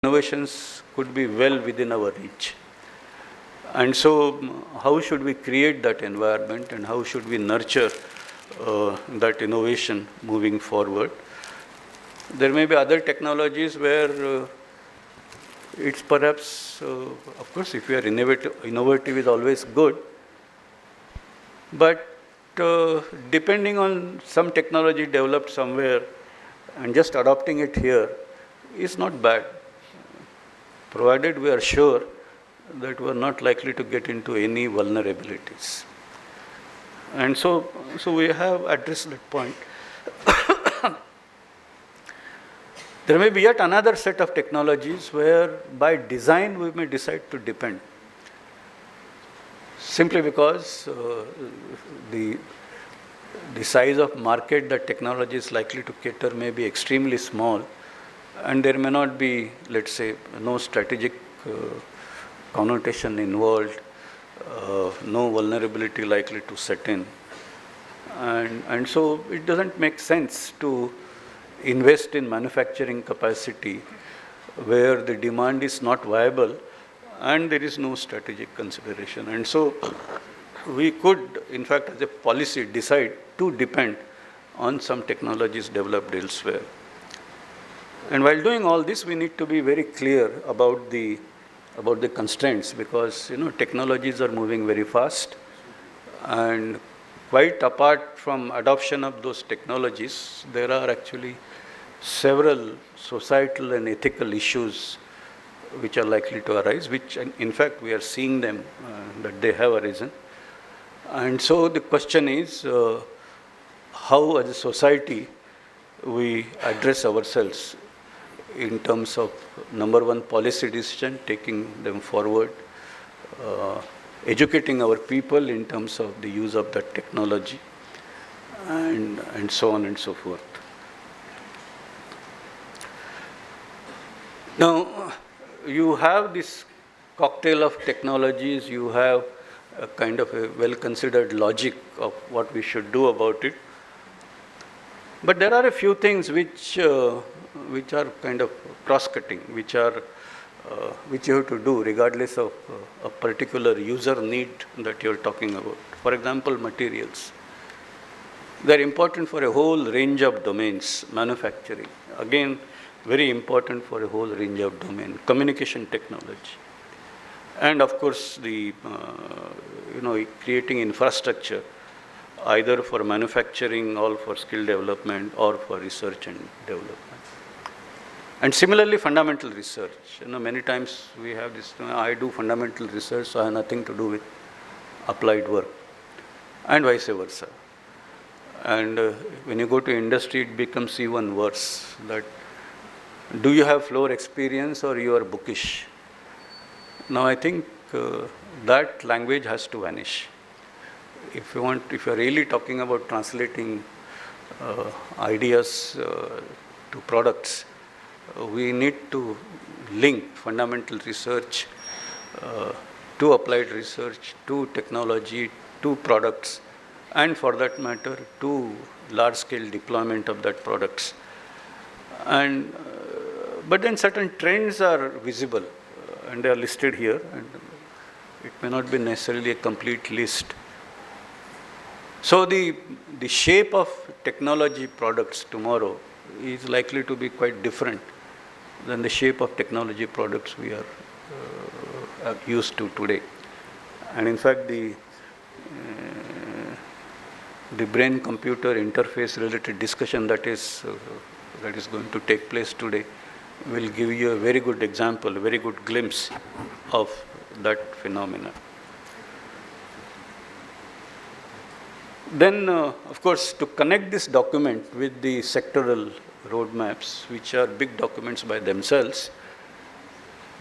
innovations could be well within our reach. And so how should we create that environment and how should we nurture that innovation moving forward? There may be other technologies where it's perhaps, of course, if we are innovative is always good, but depending on some technology developed somewhere and just adopting it here is not bad, provided we are sure that we are not likely to get into any vulnerabilities. And so we have addressed that point. There may be yet another set of technologies where by design we may decide to depend. Simply because the size of market that technology is likely to cater may be extremely small, and there may not be, let's say, no strategic connotation involved, no vulnerability likely to set in. And so it doesn't make sense to invest in manufacturing capacity where the demand is not viable and there is no strategic consideration. And so we could, in fact, as a policy, decide to depend on some technologies developed elsewhere. And while doing all this, we need to be very clear about the constraints, because technologies are moving very fast, and quite apart from adoption of those technologies, there are actually several societal and ethical issues which are likely to arise, which in fact we are seeing them, that they have arisen. And so the question is how as a society we address ourselves in terms of, number one, policy decision, taking them forward, educating our people in terms of the use of that technology, and so on and so forth. Now, you have this cocktail of technologies, you have a kind of a well-considered logic of what we should do about it. But there are a few things which are kind of cross-cutting, which you have to do regardless of a particular user need that you're talking about. For example, materials. They're important for a whole range of domains. Manufacturing, again, very important for a whole range of domains. Communication technology. And of course, the creating infrastructure, either for manufacturing or for skill development or for research and development. And similarly, fundamental research. Many times we have this, I do fundamental research, so I have nothing to do with applied work, and vice versa. And when you go to industry, it becomes even worse. That do you have floor experience or you are bookish? Now, I think that language has to vanish. If you are really talking about translating ideas to products, we need to link fundamental research to applied research, to technology, to products, and for that matter, to large-scale deployment of that products. And but then certain trends are visible, and they are listed here, and it may not be necessarily a complete list. So the shape of technology products tomorrow is likely to be quite different than the shape of technology products we are used to today. And in fact, the brain-computer interface related discussion that is going to take place today will give you a very good example, a very good glimpse of that phenomenon. Then, of course, to connect this document with the sectoral roadmaps, which are big documents by themselves,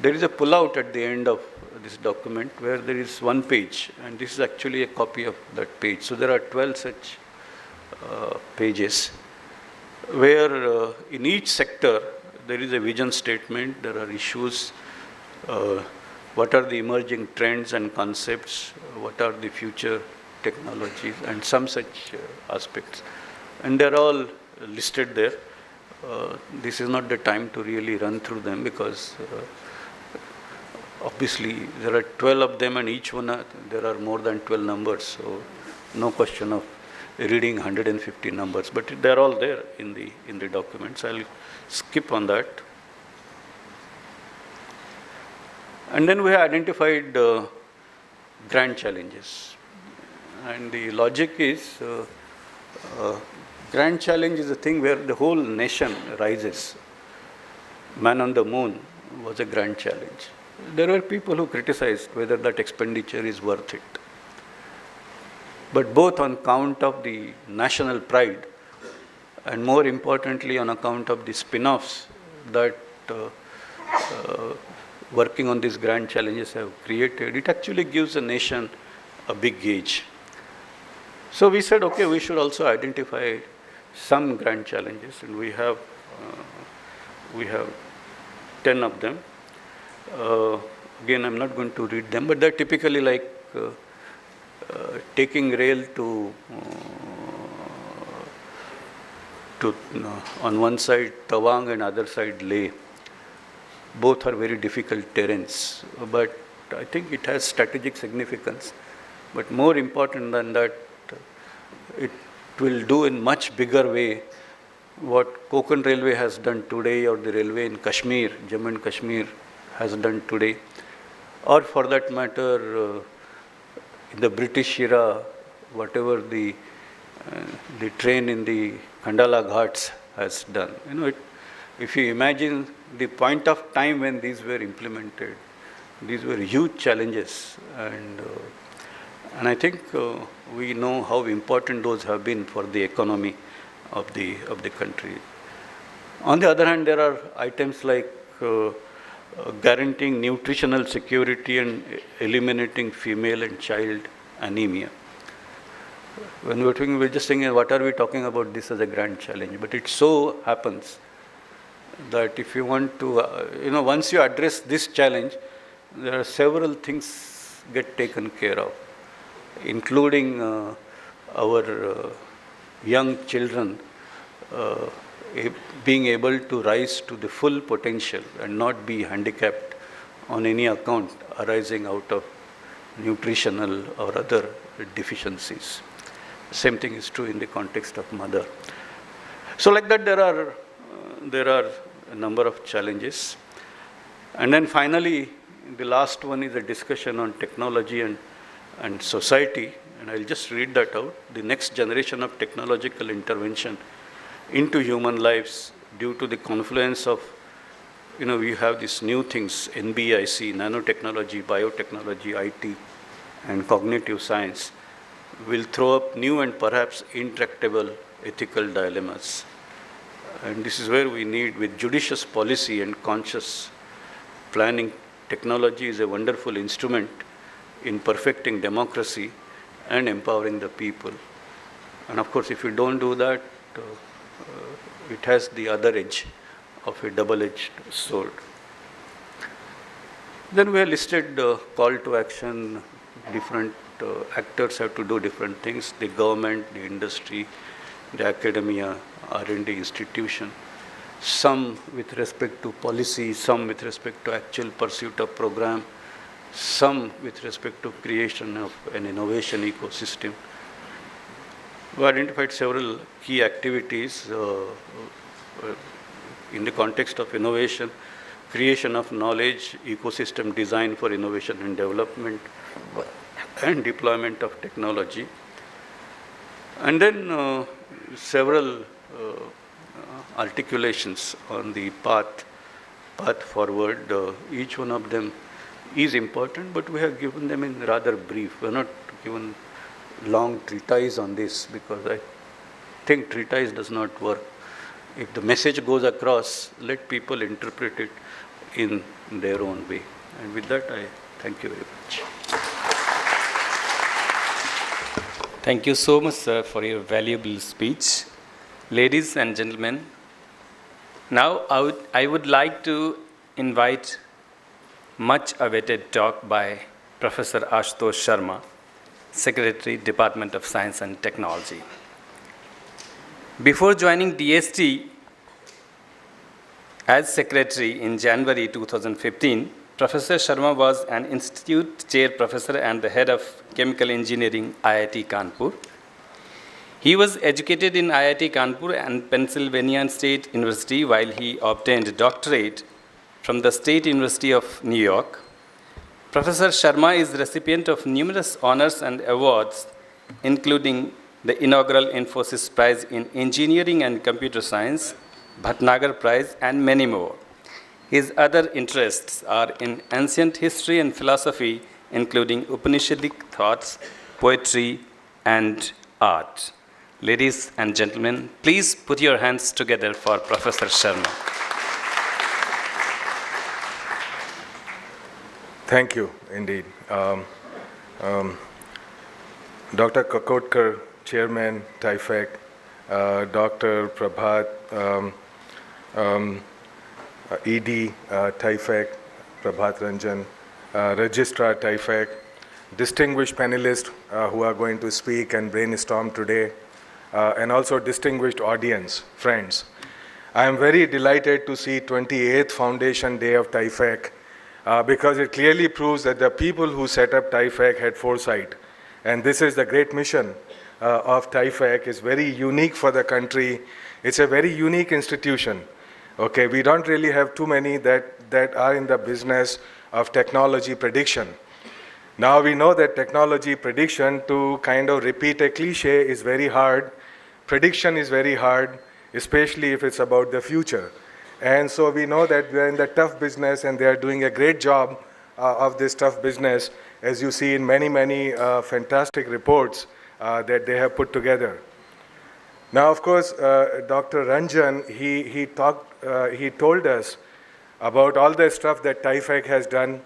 there is a pullout at the end of this document where there is one page, and this is actually a copy of that page. So there are 12 such pages where in each sector there is a vision statement, there are issues, what are the emerging trends and concepts, what are the future technologies, and some such aspects. And they're all listed there. this is not the time to really run through them because obviously there are 12 of them and each one there are more than 12 numbers, so no question of reading 150 numbers, but they're all there in the documents. I'll skip on that. And then we have identified grand challenges. And the logic is grand challenge is a thing where the whole nation rises. Man on the moon was a grand challenge. There were people who criticized whether that expenditure is worth it. But both on account of the national pride and more importantly on account of the spin-offs that working on these grand challenges have created, it actually gives the nation a big gauge. So we said, okay, we should also identify some grand challenges, and we have 10 of them. Again, I'm not going to read them, but they're typically like taking rail to on one side Tawang and other side Leh. Both are very difficult terrains, but I think it has strategic significance. But more important than that, it will do in much bigger way what Konkan Railway has done today, or the railway in Kashmir, Jammu and Kashmir has done today, or for that matter, in the British era, whatever the train in the Khandala Ghats has done. You know, if you imagine the point of time when these were implemented, these were huge challenges, and I think we know how important those have been for the economy of the country. On the other hand, there are items like guaranteeing nutritional security and eliminating female and child anemia. When we're talking, we're just saying, what are we talking about this as a grand challenge? But it so happens that if you want to, once you address this challenge, there are several things get taken care of, including our young children being able to rise to the full potential and not be handicapped on any account arising out of nutritional or other deficiencies. Same thing is true in the context of mother. So like that, there are a number of challenges. And then finally, the last one is a discussion on technology and society. And I'll just read that out. The next generation of technological intervention into human lives due to the confluence of, we have these new things, NBIC, nanotechnology, biotechnology, IT, and cognitive science, will throw up new and perhaps intractable ethical dilemmas. And this is where we need, with judicious policy and conscious planning, technology is a wonderful instrument in perfecting democracy and empowering the people. And of course, if you don't do that, it has the other edge of a double-edged sword. Then we have listed call to action. Different actors have to do different things: the government, the industry, the academia, R&D institution. Some with respect to policy, some with respect to actual pursuit of program, some with respect to creation of an innovation ecosystem. We identified several key activities in the context of innovation: creation of knowledge, ecosystem design for innovation and development, and deployment of technology. And then several articulations on the path forward. Each one of them is important, but we have given them in rather brief. We're not given long treatise on this because I think treatise does not work. If the message goes across, let people interpret it in their own way. And with that, I thank you very much. Thank you so much, sir, for your valuable speech. Ladies and gentlemen, now I would like to invite much awaited talk by Professor Ashutosh Sharma, Secretary, Department of Science and Technology. Before joining DST, As secretary in January 2015, Professor Sharma was an institute chair professor and the head of chemical engineering, IIT Kanpur. He was educated in IIT Kanpur and Pennsylvania State University while he obtained a doctorate from the State University of New York. Professor Sharma is the recipient of numerous honors and awards, including the inaugural Infosys Prize in Engineering and Computer Science, Bhatnagar Prize, and many more. His other interests are in ancient history and philosophy, including Upanishadic thoughts, poetry, and art. Ladies and gentlemen, please put your hands together for Professor Sharma. Thank you, indeed. Dr. Kakodkar, Chairman, TIFAC, Dr. Prabhat, ED, TIFAC, Prabhat Ranjan, Registrar, TIFAC, distinguished panelists who are going to speak and brainstorm today, and also distinguished audience, friends. I am very delighted to see 28th Foundation Day of TIFAC because it clearly proves that the people who set up TIFAC had foresight. And this is the great mission of TIFAC. It's very unique for the country. It's a very unique institution. Okay, we don't really have too many that are in the business of technology prediction. Now we know that technology prediction, to kind of repeat a cliche, is very hard. Prediction is very hard, especially if it's about the future. And so we know that we're in the tough business, and they are doing a great job of this tough business, as you see in many, many fantastic reports that they have put together. Now, of course, Dr. Ranjan, he told us about all the stuff that TIFAC has done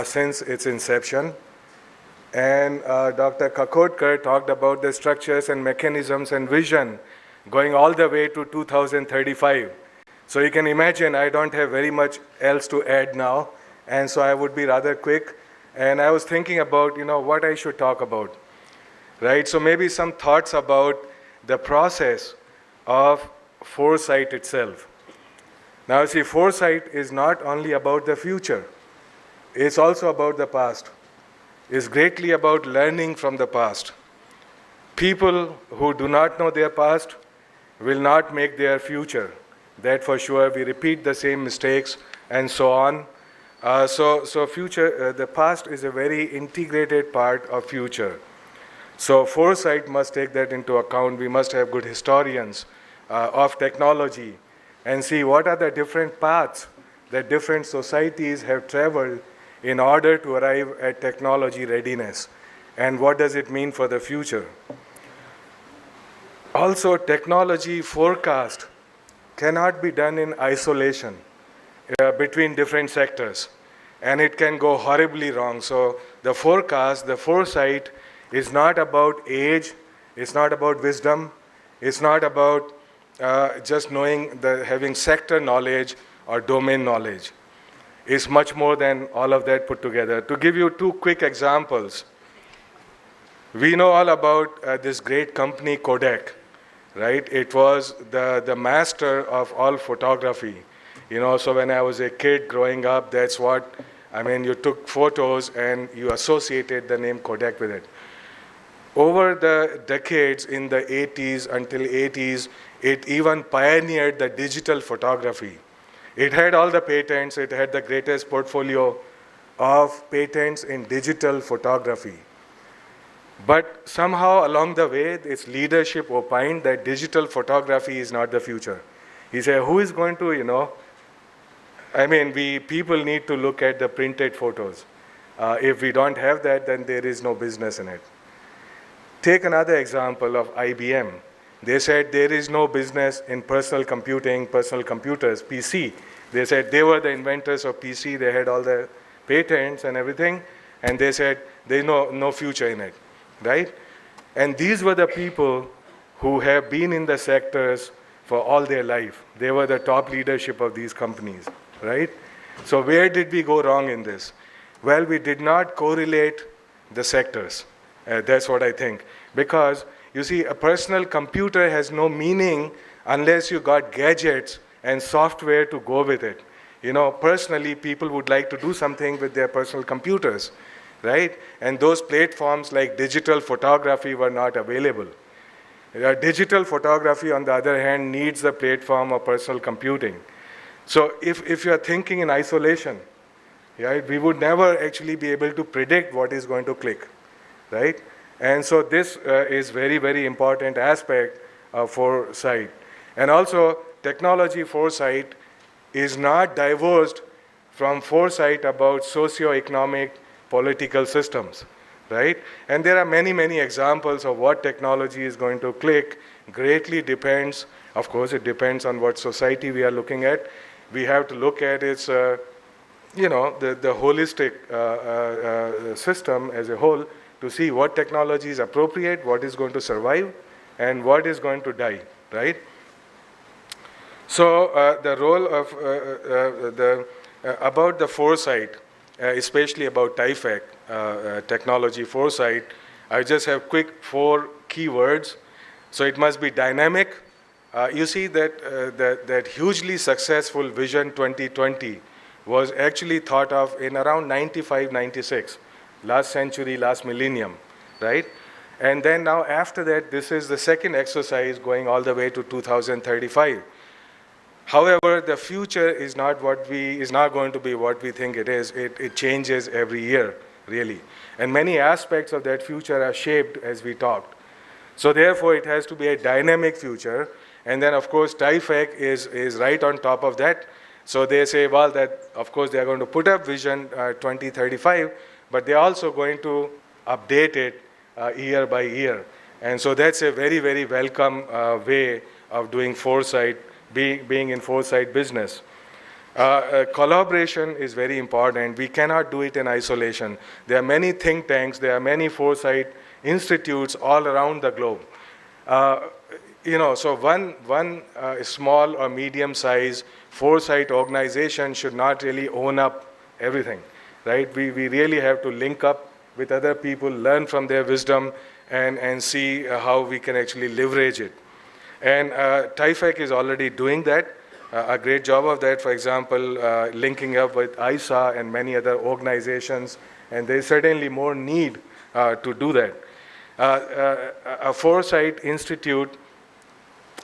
since its inception. And Dr. Kakodkar talked about the structures and mechanisms and vision going all the way to 2035. So you can imagine I don't have very much else to add now, and so I would be rather quick. And I was thinking about, what I should talk about, right? So maybe some thoughts about the process of foresight itself. Now, see, foresight is not only about the future. It's also about the past. It's greatly about learning from the past. People who do not know their past will not make their future. That for sure. We repeat the same mistakes and so on. So future, the past is a very integrated part of future. So foresight must take that into account. We must have good historians of technology and see what are the different paths that different societies have traveled in order to arrive at technology readiness, and what does it mean for the future. Also, technology forecast cannot be done in isolation between different sectors, and it can go horribly wrong. So the forecast, the foresight, is not about age, it's not about wisdom, it's not about just knowing, having sector knowledge or domain knowledge. It's much more than all of that put together. To give you two quick examples, we know all about this great company Kodak, right? It was the master of all photography. So when I was a kid growing up, that's what, you took photos and you associated the name Kodak with it. Over the decades, in the 80s until 80s, it even pioneered the digital photography. It had all the patents, it had the greatest portfolio of patents in digital photography. But somehow along the way, its leadership opined that digital photography is not the future. He said, who is going to, people need to look at the printed photos. If we don't have that, then there is no business in it. Take another example of IBM. They said there is no business in personal computing, personal computers, PC. They said they were the inventors of PC. They had all the patents and everything. And they said there's no future in it, right? And these were the people who have been in the sectors for all their life. They were the top leadership of these companies, right? So where did we go wrong in this? Well, we did not correlate the sectors. That's what I think. Because, you see, a personal computer has no meaning unless you got gadgets and software to go with it. You know, personally, people would like to do something with their personal computers, right? And those platforms like digital photography were not available. Digital photography, on the other hand, needs the platform of personal computing. So if you are thinking in isolation, right, we would never actually be able to predict what is going to click, right? And so this is very, very important aspect of foresight. And also, technology foresight is not divorced from foresight about socio-economic political systems, right? And there are many, many examples of what technology is going to click. Greatly depends, of course, it depends on what society we are looking at. We have to look at its, you know, the holistic system as a whole to see what technology is appropriate, what is going to survive, and what is going to die, right? So the role of about the foresight, especially about TIFAC, technology foresight, I just have quick 4 key words. So it must be dynamic. You see that, that hugely successful Vision 2020 was actually thought of in around 95, 96, last century, last millennium, right? And then now after that, this is the second exercise going all the way to 2035. However, the future is not going to be what we think it is. It changes every year, really. And many aspects of that future are shaped as we talked. So therefore, it has to be a dynamic future. And then, of course, TIFAC is right on top of that. So they say, well, that, of course, they are going to put up Vision 2035, but they're also going to update it year by year. And so that's a very, very welcome way of doing foresight, being in foresight business. Collaboration is very important. We cannot do it in isolation. There are many think tanks, there are many foresight institutes all around the globe. You know, so one small or medium-sized foresight organization should not really own up everything, right? We really have to link up with other people, learn from their wisdom, and see how we can actually leverage it. And TIFAC is already doing that, a great job of that. For example, linking up with ISA and many other organizations, and there's certainly more need to do that. A foresight institute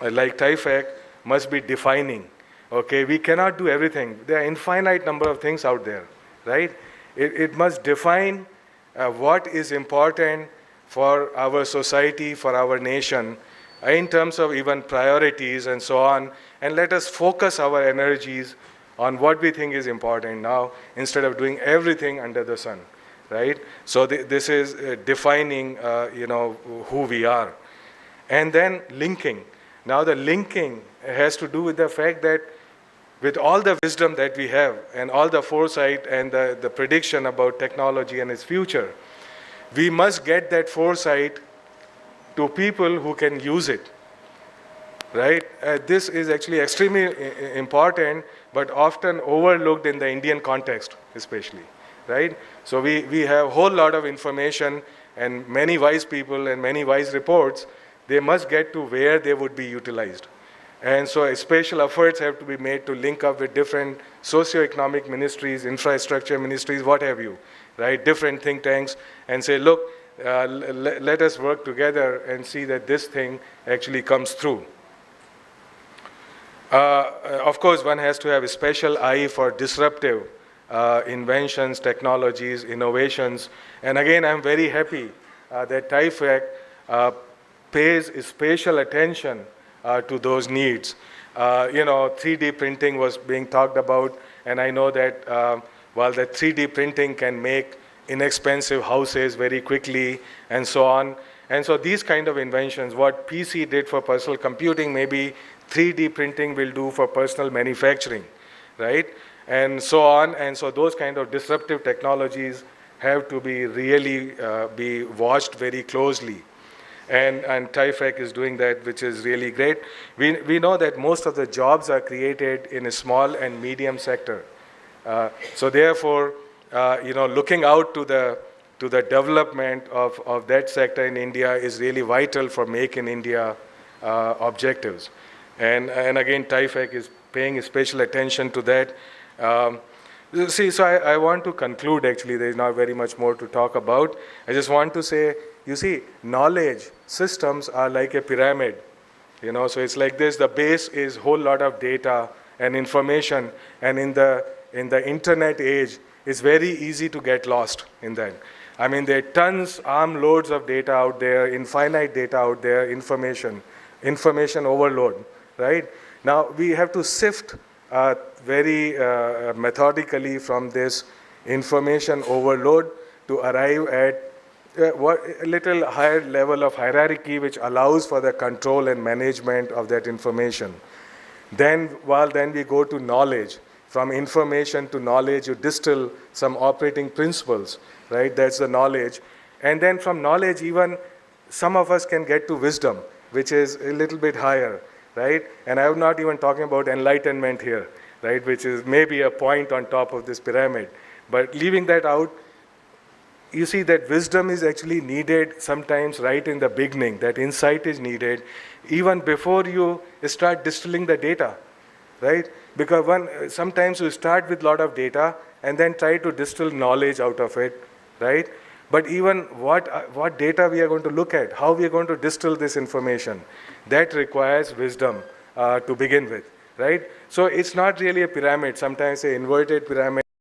like TIFAC must be defining. Okay, we cannot do everything. There are infinite number of things out there, right? It must define what is important for our society, for our nation, in terms of even priorities and so on, and let us focus our energies on what we think is important now instead of doing everything under the sun, right? So this is defining, you know, who we are. And then linking. Now the linking has to do with the fact that with all the wisdom that we have and all the foresight and the prediction about technology and its future, we must get that foresight to people who can use it, right? This is actually extremely important, but often overlooked in the Indian context, especially, right? So we have a whole lot of information and many wise people and many wise reports. They must get to where they would be utilized. And so special efforts have to be made to link up with different socio-economic ministries, infrastructure ministries, what have you, right? Different think tanks, and say, look, let us work together and see that this thing actually comes through. Of course, one has to have a special eye for disruptive inventions, technologies, innovations. And again, I'm very happy that TIFAC pays special attention to those needs. You know, 3D printing was being talked about, and I know that while the 3D printing can make inexpensive houses very quickly and so on. And so these kind of inventions, what PC did for personal computing, maybe 3D printing will do for personal manufacturing, right? And so on. And so those kind of disruptive technologies have to be really be watched very closely. And TIFAC is doing that, which is really great. We know that most of the jobs are created in a small and medium sector. So therefore, you know, looking out to the development of that sector in India is really vital for Make in India objectives. And again, TIFAC is paying special attention to that. You see, so I want to conclude actually, there is not very much more to talk about. I just want to say, you see, knowledge systems are like a pyramid, you know, so it's like this, the base is whole lot of data and information, and in the internet age, it's very easy to get lost in that. I mean, there are tons, armloads of data out there, infinite data out there, information overload, right? Now, we have to sift very methodically from this information overload to arrive at a little higher level of hierarchy which allows for the control and management of that information. Then we go to knowledge. From information to knowledge, you distill some operating principles, right? That's the knowledge. And then from knowledge, even some of us can get to wisdom, which is a little bit higher, right? And I'm not even talking about enlightenment here, right? Which is maybe a point on top of this pyramid. But leaving that out, you see that wisdom is actually needed sometimes right in the beginning. That insight is needed even before you start distilling the data, right? Because sometimes you start with a lot of data and then try to distill knowledge out of it, right? But even what data we are going to look at, how we are going to distill this information, that requires wisdom to begin with, right? So it's not really a pyramid, sometimes an inverted pyramid.